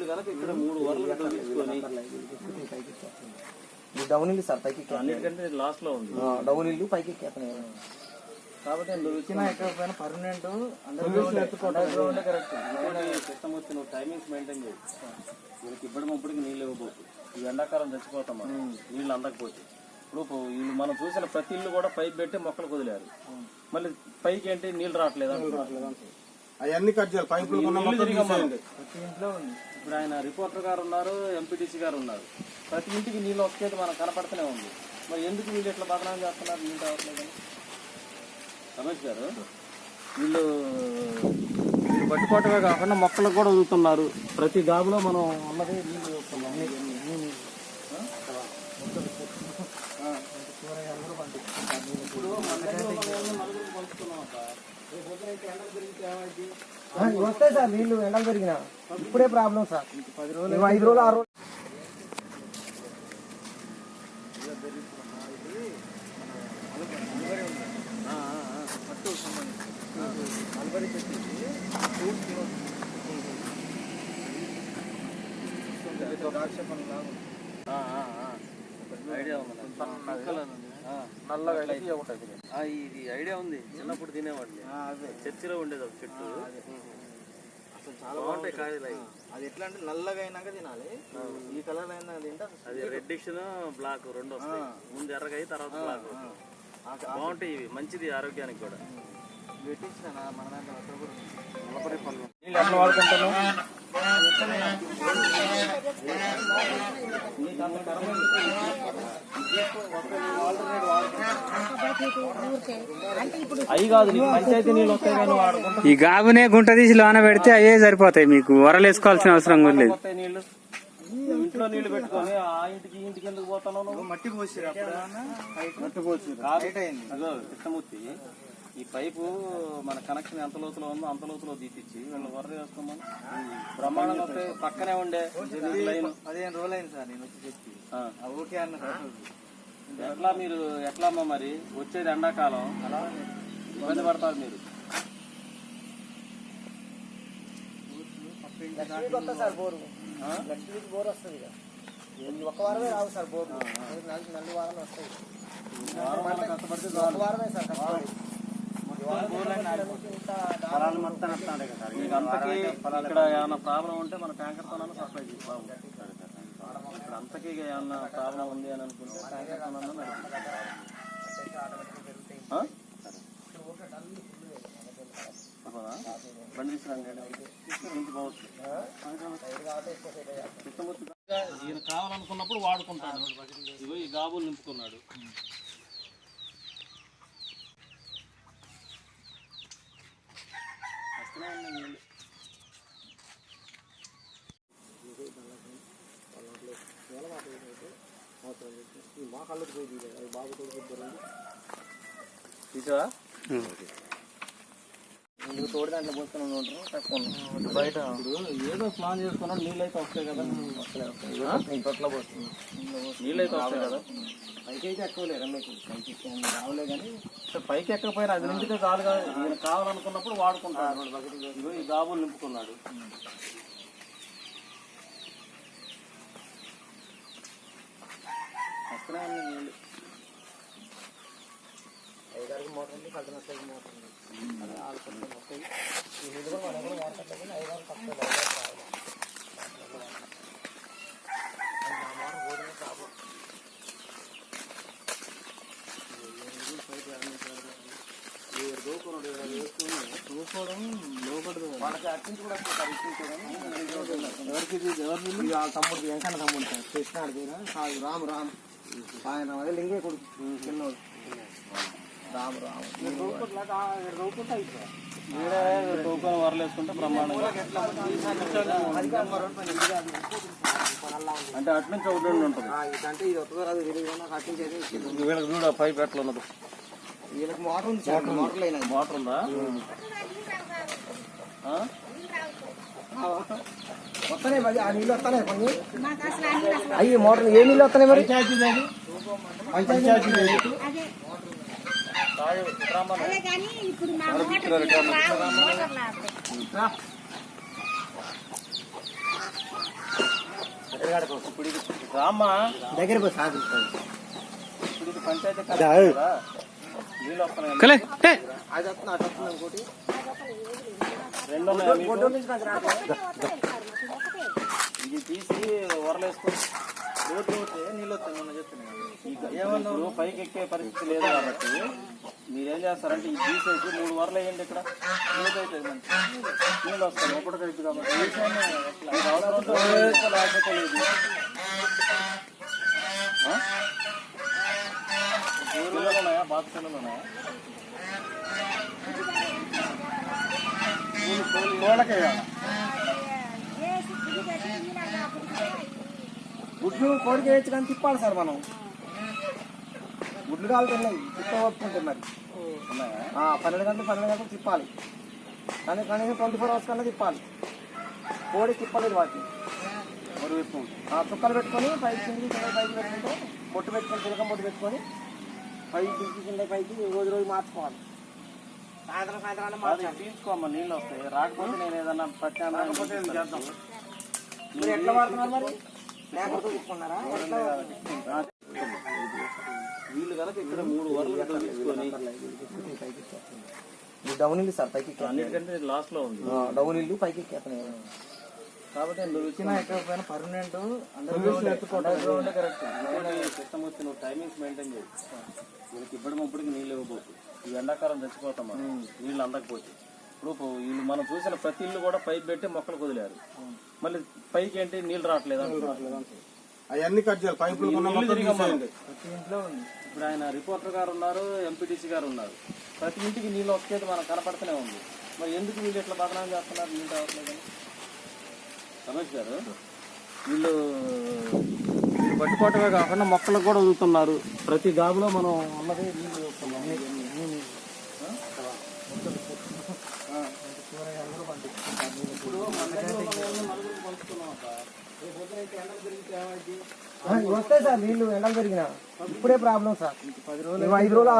కనుక ఇక్కడ 3 వరలు తగ్గించుకొని డౌన్ ఇల్లు సార్ పైకి అన్నిటికంటే లాస్ట్ లో ఉంది డౌన్ ఇల్లు పైకి కాబట్టి వచ్చినా ఎక్కకపోయినా పర్మనెంట్ అండర్ కరెక్ట్ సిస్టమ్ వచ్చి నువ్వు టైమింగ్స్ మెయింటైన్ చేయి. వీళ్ళకి ఇప్పటికిప్పటికి నీళ్ళు ఇవ్వబోతు. ఈ ఎండాకాలం చచ్చిపోతాం మనం నీళ్ళు అందకపోతే. ఇప్పుడు వీళ్ళు మనం చూసిన ప్రతి ఇల్లు కూడా పైప్ పెట్టి మొక్కలు వదిలేరు. మళ్ళీ పైకి ఏంటి నీళ్ళు రావట్లేదు అవన్నీ కట్ చేయాలి. పైపులు ఇప్పుడు ఆయన రిపోర్టర్ గారు ఉన్నారు, ఎంపీటీసీ గారు ఉన్నారు. ప్రతి ఇంటికి నీళ్ళు వచ్చేది మనకు కనపడుతూనే ఉంది. మరి ఎందుకు వీళ్ళు ఇట్లా బదనాలు చేస్తున్నారు? నీళ్ళు రావట్లేదు రమేష్ గారు. వీళ్ళు పట్టుకోవటమే కాకుండా మొక్కలకు కూడా వదులుతున్నారు. ప్రతి గాబులో మనం ఉన్నది నీళ్ళు చూస్తున్నాం. ఇప్పుడు మన దగ్గర నలుగురు పంచుతున్నాం సార్. వస్తాయి సార్ నీళ్లు ఎండలు పెరిగినా. ఇప్పుడే ప్రాబ్లం సార్. 10 రోజులు 5 రోజులు 6 రోజులు ఐడియా ఉంది. ఇది ఐడియా ఉంది. చిన్నప్పుడు తినేవాడిని. చర్చిలో ఉండేది ఒక చెట్టు. అసలు చాలా బాగుంటాయి కాయలు. అది ఎట్లా అంటే నల్లగా అయినాక తినాలి. ఈ కలర్ అయినా తింటే అది రెడ్డిష్ బ్లాక్ 2 వస్తాయి. ముందు ఎర్రగా అయి తర్వాత బ్లాక్. బాగుంటాయి ఇవి. మంచిది ఆరోగ్యానికి కూడా. మన దాంట్లో ఎట్లా వాడుకుంటాను? అవి కాదు పంచాయతీ నీళ్ళు వస్తాయి కానీ వాడుకుంటా. ఈ గాబునే గుంట తీసి లోన పెడితే అయ్యే సరిపోతాయి. మీకు వరలు వేసుకోవాల్సిన అవసరం కూడా లేదు. నీళ్లు ఇంట్లో నీళ్లు పెట్టుకొని ఆ ఇంటికి ఇంటికి ఎందుకు పోతాను? మట్టి పోసిరు. కృష్ణమూర్తి, ఈ పైపు మన కనెక్షన్ ఎంత లోతులో ఉందో అంత లోతులో తీపిచ్చి వీళ్ళు వరద వేసుకోమని బ్రహ్మాండంగా వస్తే పక్కనే ఉండే లైన్. 15 రోజులు అయింది సార్ నేను వచ్చి చెప్పి. ఓకే అన్న. ఎట్లా మీరు ఎట్లమ్మా మరి? వచ్చేది ఎండాకాలం, అలా ఇబ్బంది పడతారు మీరు. Sir bore next week bore వస్తుంది. ఒక వారమే రావు సార్ బోర్. 4 వారాలు వస్తాయి. కష్టపడితే ఒక వారమే సార్ కష్టపడి. ఇక్కడ ఏమైనా ప్రాబ్లం ఉంటే మన ట్యాంకర్ తో సప్లై చేస్తాం. ఇక్కడ అంతకీ ఏమన్నా ప్రాబ్లం ఉంది అని అనుకుంటే ట్యాంకర్ తో బండి తీసుకురావచ్చు. ఈయన కావాలనుకున్నప్పుడు వాడుకుంటాడు. ఇగో ఈ గాబులు నింపుకున్నాడు. తోడు దాంట్లో పోతున్నాను ఉంటారు. బయట ఏదో ప్లాన్ చేసుకున్నాడు. నీళ్ళు అయితే వస్తాయి కదా. ఇంట్లో పోతుంది. నీళ్ళు అయితే వస్తాయి కదా. పైకి అయితే ఎక్కువ లేదా మీకు? పైకి రావలే కానీ పైకి ఎక్కకపోయినా అది నింపితే చాలుగా. ఈయన కావాలనుకున్నప్పుడు వాడుకుంటాడు. ఇగో ఈ గాబులు నింపుకున్నాడు. వస్తున్నాయి నీళ్ళు. 5 మోటార్ ఉంది, 10 మోటార్ ఉంది. వస్తాయి. ఈ నీళ్ళు కూడా మన దగ్గర వాడతారు. 5 తక్కువ చూసుకోవడం లోపడి వాళ్ళకి అర్చించి కూడా ఎవరికి తమ్ముడు వెంకన్న తమ్ముడు సార్ కృష్ణాడు రాము ఆయన అదే లింగే కొడుకు చిన్నోడు రాము టోకన్ వరలేసుకుంటే బ్రహ్మాండంగా. అంటే అటు నుంచి ఒకటి ఉంటుంది. అంటే ఇది వస్తుందో రాదు తెలియదు. నాకు అట్టించేది వీళ్ళకి చూడ పైప్ ఎట్లా ఉన్నది. వీళ్ళకి మోటార్ ఉంది సార్. మోటార్ అయినా మోటార్ ఉందా? వస్తున్నాయి మరి. ఆ నీళ్ళు వస్తున్నాయి కొన్ని. అయ్యి మోటార్ ఏ నీళ్ళు వస్తున్నాయి మరి? ఇప్పుడు ఇది రామ్మా, దగ్గరికి పోయి సాధిస్తాను. ఇప్పుడు ఇది పంచాయతీ కార్యక్రమం కదా, నీళ్ళు వస్తున్నాయి. కలే టే. అది వస్తుంది అటు వస్తుంది అనుకోటి రెండు ఉన్నాయా మీకు? గొడ్డోల నుంచి నాకు రాదు. ఇది తీసి వరలేసుకొని రోడ్డు పోతే నీళ్ళు వస్తాయి మొన్న చెప్తున్నాను. ఇప్పుడు పైకి ఎక్కే పరిస్థితి లేదు కాబట్టి మీరేం చేస్తారంటే ఇది తీసేసి 3 వరలు వేయండి. ఇక్కడ నీళ్ళు వస్తాయి ఎప్పటికైతే కాబట్టి మీకు అవసరం ఉంటే లేకపోతే లేదు. పిల్లలు ఉన్నాయా? బాత్ పిల్లలు ఉన్నాయా? గుడ్లు కోడికి వేయచ్చు కానీ తిప్పాలి సార్ మనం. గుడ్లు కాలుతున్నాయి తిప్ప ఒప్పుకుంటుంది మరి. ఉన్నాయా? 12 గంటలు తిప్పాలి. కానీ కనీసం 24 hours కన్నా తిప్పాలి. కోడి తిప్పలేదు వాటిని. మరి వైపు చుక్కలు పెట్టుకొని పైకి కిందికి పైకి పెట్టుకుంటే బొట్టు పెట్టుకొని తిరగం బొట్టు పెట్టుకొని పైకి కిందికి కింద పైకి రోజు మార్చుకోవాలి. సాయంత్రం అది మార్చాలి. తీసుకోమ్మా, నీళ్ళు వస్తాయి. రాకపోతే నేను ఏదన్నా ప్రత్యామ్నాయం చేద్దాం. మీరు ఎట్లా వాడుతున్నారు మరి? లేకపోతే తీసుకున్నారా? వీళ్ళు కనుక ఇక్కడ 3 వరలు తీసుకొని డౌన్ ఇల్లు సార్ పైకి అన్నిటికంటే లాస్ట్ లో ఉంది డౌన్ ఇల్లు పైకి ఎక్కేస్తున్నాయి కాబట్టి ఎక్కకపోయినా పర్మనెంట్ ఉంటే కరెక్ట్. సిస్టమ్ వచ్చి నువ్వు టైమింగ్స్ మెయింటైన్ చేయి. వీళ్ళకి ఇప్పటికిప్పటికి నీళ్ళు ఇవ్వబోతు. ఈ ఎండాకాలం చచ్చిపోతాం మనం నీళ్ళు అందకపోతే. ఇప్పుడు వీళ్ళు మనం చూసిన ప్రతి ఇల్లు కూడా పైప్ పెట్టి మొక్కలు వదిలేరు. మళ్ళీ పైకి ఏంటి నీళ్ళు రావట్లేదు. అవన్నీ కట్ చేయాలి. పైపులు ఉన్న నీళ్ళు మొత్తం తిరిగి తీసేయండి. ఇంట్లో ఉంది. ఇప్పుడు ఆయన రిపోర్టర్ గారు ఉన్నారు, ఎంపీటీసీ గారు ఉన్నారు. ప్రతి ఇంటికి నీళ్ళు వచ్చేది మనకు కనపడుతూనే ఉంది. మరి ఎందుకు వీళ్ళు ఇట్లా బదనాలు చేస్తున్నారు? నీళ్ళు రావట్లేదని రమేష్ గారు వీళ్ళు పట్టుకోవటమే కాకుండా మొక్కలకు కూడా వదులుతున్నారు. ప్రతి గాబులో మనం ఉన్నది నీళ్ళు వస్తున్నాం. ఇప్పుడు మన దగ్గర నలుగురికి పంచుతున్నాం. వస్తాయి సార్ నీళ్లు ఎండలు పెరిగినా. ఇప్పుడే ప్రాబ్లం సార్. 5 రోజులు 6 రోజులు